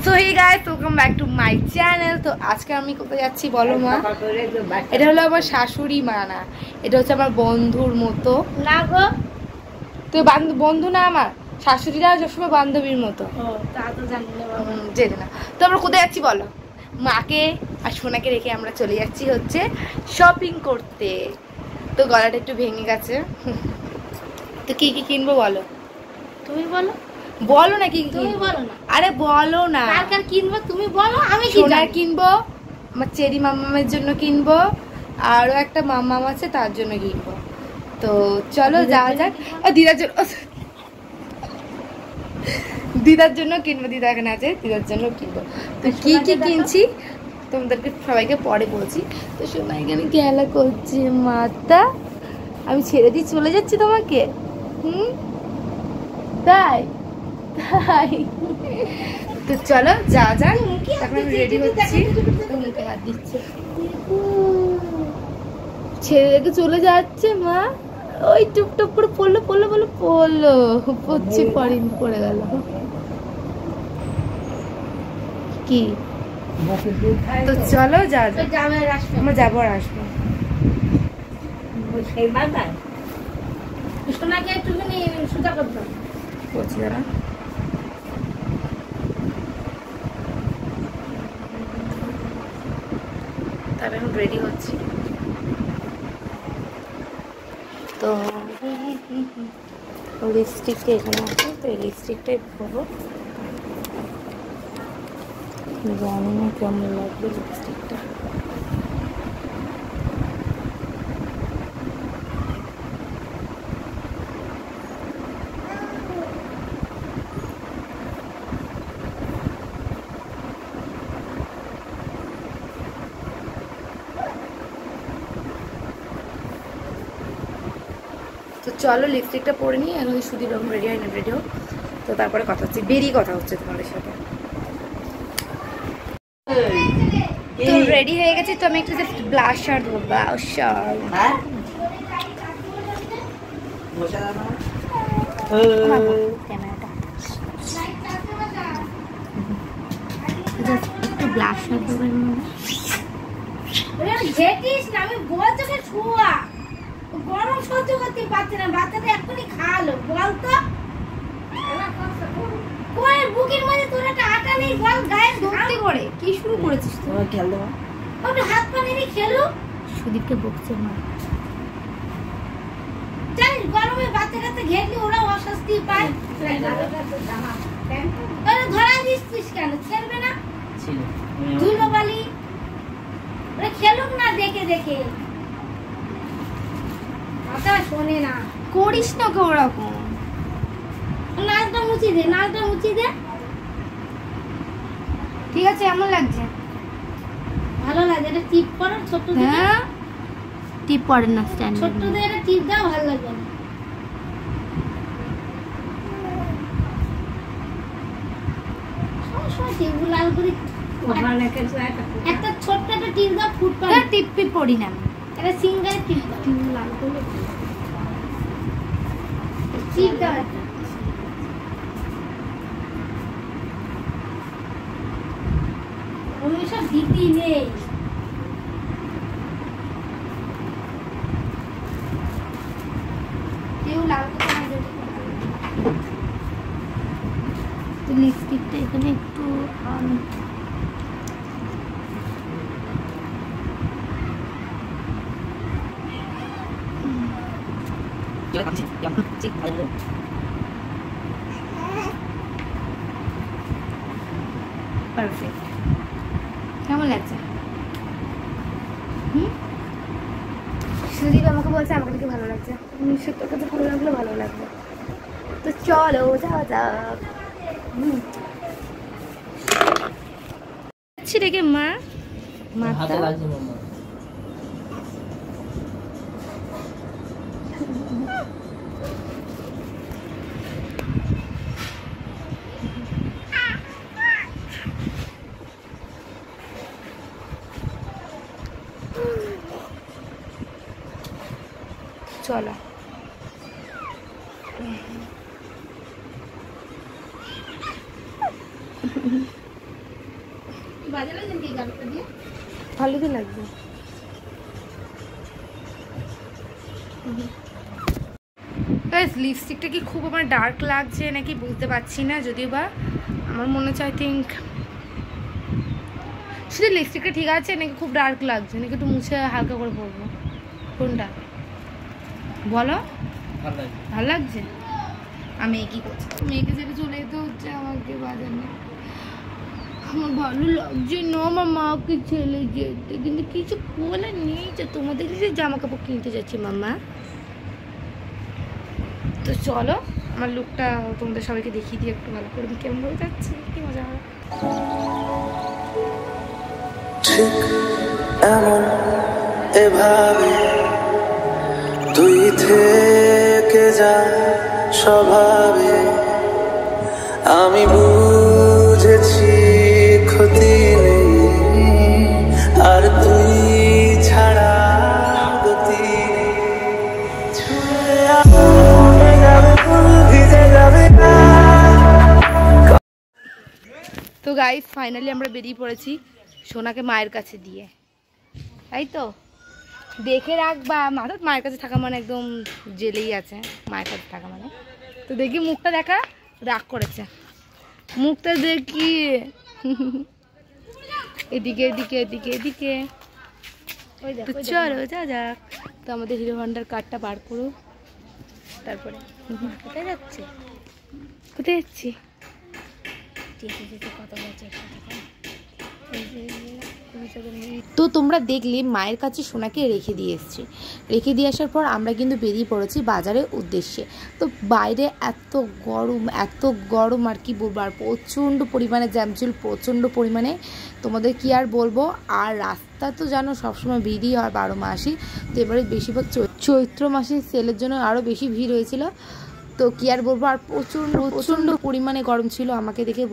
So hey guys, welcome back to my channel. তো আজকে আমি কোথায় যাচ্ছি বলো মা? এটা হলো আমার শাশুড়ি মা না, এটা হচ্ছে আমার বন্ধুর মতো না গো। তো বন্ধু না, আমার শাশুড়িরা সবসময় বান্ধবীর মতো। তা তো জানি না বাবা। জেনে না। তো আমরা কোথায় যাচ্ছি বলো? মাকে আর সোনাকে রেখে আমরা চলে যাচ্ছি হচ্ছে শপিং করতে। তো গলাটা একটু ভেঙে গেছে। তো কি কি কিনবো বলো? তুমি বলো। বলো না কি তুমি বলো না। আরে বলো না। কার কার কিনবো তুমি বলো, আমি কি সোনার জানি। কিনবো, আমার চেরি মামামের জন্য কিনবো, আরো একটা মামাম আছে তার জন্য কিনবো। তো চলো যাওয়া যাক। দিদার জন্য, দিদার জন্য কিনবো, দিদা এখানে আছে, দিদার জন্য কিনবো। তো কি কি কিনছি তোমাদেরকে সবাইকে পরে বলছি। তো সোনা এখানে খেলা করছে, মাতা আমি ছেড়ে দিয়ে চলে যাচ্ছি তোমাকে। তাই তাই তো চলো যাওয়া যাক। এখন আমি রেডি হচ্ছি, মুখে হাত দিচ্ছে, ছেড়ে রেখে চলে যাচ্ছে মা। ওই টুপটুপ করে পড়লো পড়লো বলে পড়লো, পড়ছে পড়িনি, পড়ে গেল। কি তো চলো যাওয়া যাক। আমরা যাবো আর আসবো। সোনাকে একটুখানি সুতা করতাম বলছি দাঁড়া। তবে এখন রেডি হচ্ছি। তো লিপস্টিকটা এখানে আছে, তো এই লিপস্টিকটাই পরবো। জানি না কেমন লাগবে লিপস্টিকটা। তো চলো লিপস্টিকটা পরে নিই। এখন শুধু রকম রেডি হয় না, রেডি হোক, তো তারপরে কথা হচ্ছে, বেরিয়ে কথা হচ্ছে তোমাদের সাথে। তো রেডি হয়ে গেছি, তো আমি একটু জাস্ট ব্লাশার দেবো, ব্লাশার। ক্যামেরাটা জাস্ট একটু ব্লাশার দেবো। ঘেটিস না, আমি বলছি যে ছুয়া গরম সহ্য করতে পারছি না। বাচ্চাটা এক্ষুনি খাওয়ালো বলতো, কোয়ের বুকের মধ্যে তোর একটা আটা নেই বল, গায়ে সত্যি করে কি শুরু করেছিস তুই? খেল দেবো, ওটা হাত পা নিয়ে খেলু। সুদীপকে বকছে মা। জানিস গরমে বাচ্চা কাচ্চা ঘেটলি ওরা অস্বস্তি পায়। ওরা ধরা দিচ্ছিস কেন? খেলবে না ধুলো বালি, ওরা খেলুক না দেখে দেখে। কথা শোনে না, করিস না ওকে ওরকম। নাচটা মুছি দে, নাচটা মুছি দে। ঠিক আছে, এমন লাগছে ভালো লাগে এটা টিপ করো ছোট্ট দিকে। হ্যাঁ, টিপ পড়ে না স্ট্যান্ড। ছোট্ট দিয়ে এটা টিপ দাও, ভালো লাগবে না। সবসময় টিপগুলো লাল করে একটা ছোট্ট একটা টিপ দাও, ফুট পাবে। টিপি পড়ি না আমি। এটা সিঙ্গেল টিপ দাও, লাল করে টিপ দাও একটা। ওই সব দিতি নেই। কেউ লাল করে না যেতে পারে। তো লিপস্টিকটা এখানে একটু পারফেক্ট। কেমন লাগছে? সুদীপ আমাকে বলছে আমার কাছে ভালো লাগছে। নিশ্চয় তোর কাছে ভালো লাগলে ভালো লাগবে। তো চলো যাওয়া যাক। রেখে মা মাথা চলো। ভালো তো লাগবে। লিপস্টিকটা কি খুব আমার ডার্ক লাগছে নাকি বুঝতে পারছি না, যদিও বা আমার মনে হচ্ছে আই থিঙ্ক শুধু লিপস্টিকটা ঠিক আছে নাকি খুব ডার্ক লাগছে, নাকি একটু মুছে হালকা করে পরবো, কোনটা বলো? ভালো লাগছে। আমি কি করছি, মেয়েকে যেতে চলে যেতে হচ্ছে আমাকে বাজারে, আমার ভালো লাগছে না আমার মাকে ছেলে যেতে, কিন্তু কিছু বলে নেই যে তোমাদের কাছে জামা কাপড় কিনতে যাচ্ছি মাম্মা। তো চলো আমার লুকটা তোমাদের সবাইকে দেখিয়ে দিয়ে একটু ভালো করে কেমন হয়ে যাচ্ছে, কি মজা হবে। ঠিক এমন এভাবে তুই থেকে যা স্বভাবে, আমি বুঝেছি ক্ষতি নেই আর তুই ছাড়া গতি নেই। তো গাইস ফাইনালি আমরা বেরিয়ে পড়েছি সোনাকে মায়ের কাছে দিয়ে, তাই তো দেখে রাখবা, মায়ের কাছে থাকা মানে একদম জেলেই আছে মায়ের কাছে থাকা মানে। তো দেখি মুখটা দেখা, রাগ করেছে মুখটা দেখি, এদিকে এদিকে এদিকে এদিকে। তো চলো যা যাক। তো আমাদের হিরো হন্ডার কার্ডটা বার করো, তারপরে কোথায় যাচ্ছে, কোথায় যাচ্ছি, কত বলছে। তো তোমরা দেখলে মায়ের কাছে সোনাকে রেখে দিয়ে এসছি, রেখে দিয়ে আসার পর আমরা কিন্তু বেরিয়ে পড়েছি বাজারের উদ্দেশ্যে। তো বাইরে এত গরম আর কি বলবো, আর প্রচণ্ড পরিমাণে জ্যাম ছিল, প্রচণ্ড পরিমাণে, তোমাদের কি আর বলবো। আর রাস্তা তো জানো সবসময় ভিড়ই হয় 12 মাসই, তো এবারে বেশিরভাগ চৈত্র মাসের সেলের জন্য আরও বেশি ভিড় হয়েছিল। তো কি আর বলবো, আর প্রচণ্ড পরিমাণে গরম ছিল, আমাকে দেখে